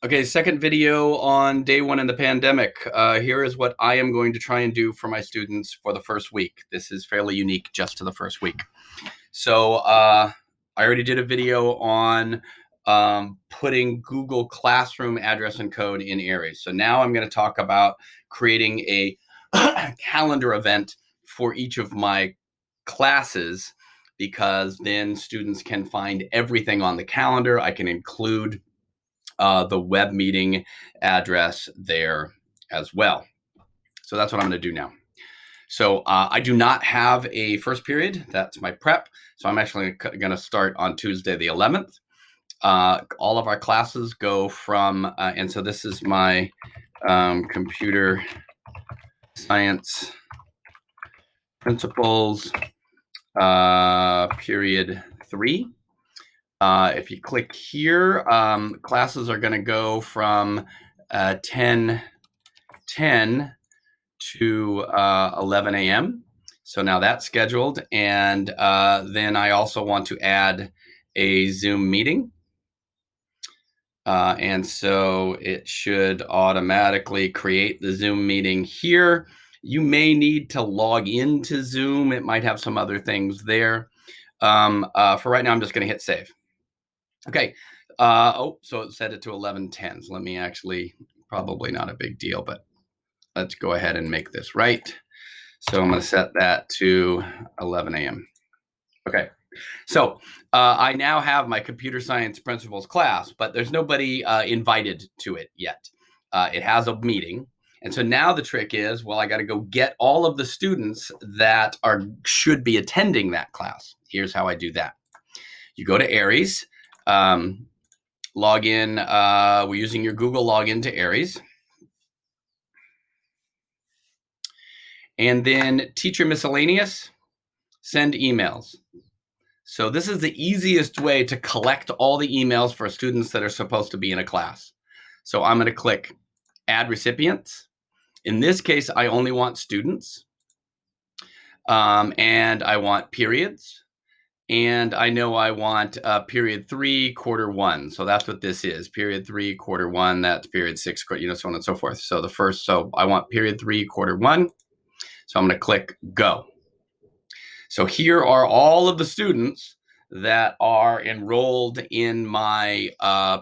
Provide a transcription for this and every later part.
Okay, second video on day one in the pandemic. Here is what I am going to try and do for my students for the first week. This is fairly unique just to the first week. So I already did a video on putting Google Classroom address and code in Aries. So now I'm going to talk about creating a calendar event for each of my classes, because then students can find everything on the calendar. I can include the web meeting address there as well. So that's what I'm going to do now. So I do not have a first period. That's my prep. So I'm actually going to start on Tuesday the 11th. All of our classes go from, and so this is my computer science principles, period 3. If you click here, classes are going to go from 10:10 to 11 a.m. So now that's scheduled. And then I also want to add a Zoom meeting. And so it should automatically create the Zoom meeting here. You may need to log into Zoom. It might have some other things there. For right now, I'm just going to hit save. Okay. So it set it to 11:10. So let me actually, probably not a big deal, but let's go ahead and make this right. So I'm going to set that to 11 a.m. Okay. So I now have my computer science principles class, but there's nobody invited to it yet. It has a meeting. And so now the trick is, well, I got to go get all of the students that should be attending that class. Here's how I do that. You go to Aries, log in. We're using your Google login to Aries. And then teacher miscellaneous, send emails. So this is the easiest way to collect all the emails for students that are supposed to be in a class. So I'm going to click add recipients. In this case, I only want students. And I want periods. And I know I want period 3, quarter 1. So that's what this is. Period 3, quarter 1. That's period 6, so on and so forth. So so I want period 3, quarter 1. So I'm going to click go. So here are all of the students that are enrolled in my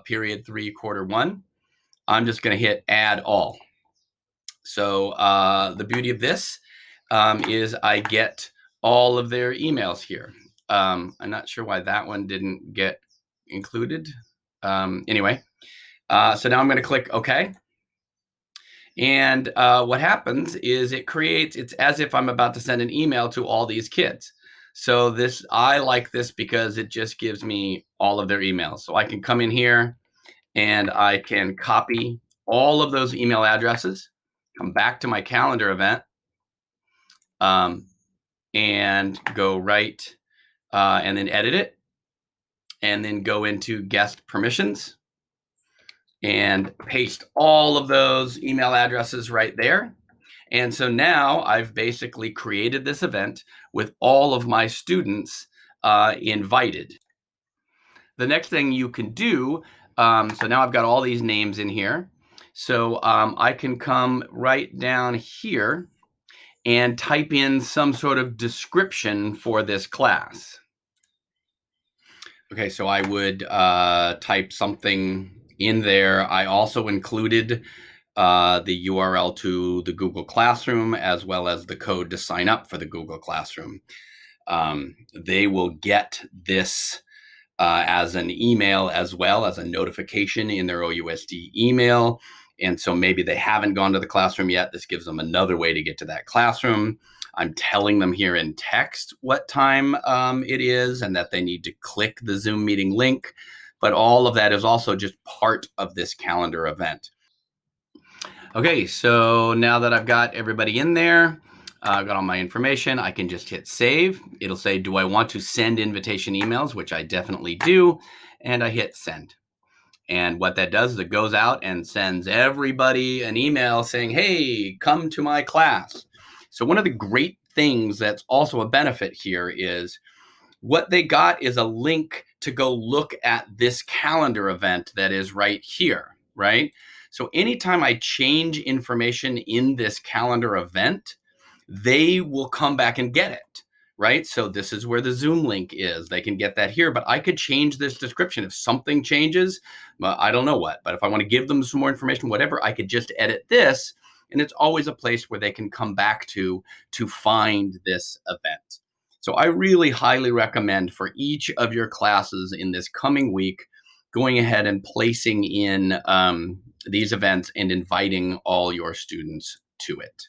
period 3, quarter 1. I'm just going to hit add all. So the beauty of this is I get all of their emails here. I'm not sure why that one didn't get included. Anyway, so now I'm going to click OK. And what happens is it's as if I'm about to send an email to all these kids. So I like this because it just gives me all of their emails. So I can come in here and I can copy all of those email addresses, come back to my calendar event, and go right and then edit it, and then go into guest permissions and paste all of those email addresses right there. And so now I've basically created this event with all of my students invited. The next thing you can do, so now I've got all these names in here. So I can come right down here and type in some sort of description for this class. Okay, so I would type something in there. I also included the URL to the Google Classroom, as well as the code to sign up for the Google Classroom. They will get this as an email, as well as a notification in their OUSD email. And so maybe they haven't gone to the classroom yet. This gives them another way to get to that classroom. I'm telling them here in text what time it is and that they need to click the Zoom meeting link. But all of that is also just part of this calendar event. Okay, so now that I've got everybody in there, I've got all my information, I can just hit save. It'll say, do I want to send invitation emails, which I definitely do, and I hit send. And what that does is it goes out and sends everybody an email saying, hey, come to my class. So one of the great things that's also a benefit here is what they got is a link to go look at this calendar event that is right here. right? So anytime I change information in this calendar event, they will come back and get it, right? So this is where the Zoom link is. They can get that here, but I could change this description. If something changes, I don't know what, but if I want to give them some more information, whatever, I could just edit this. And it's always a place where they can come back to find this event. So I really highly recommend for each of your classes in this coming week, going ahead and placing in these events and inviting all your students to it.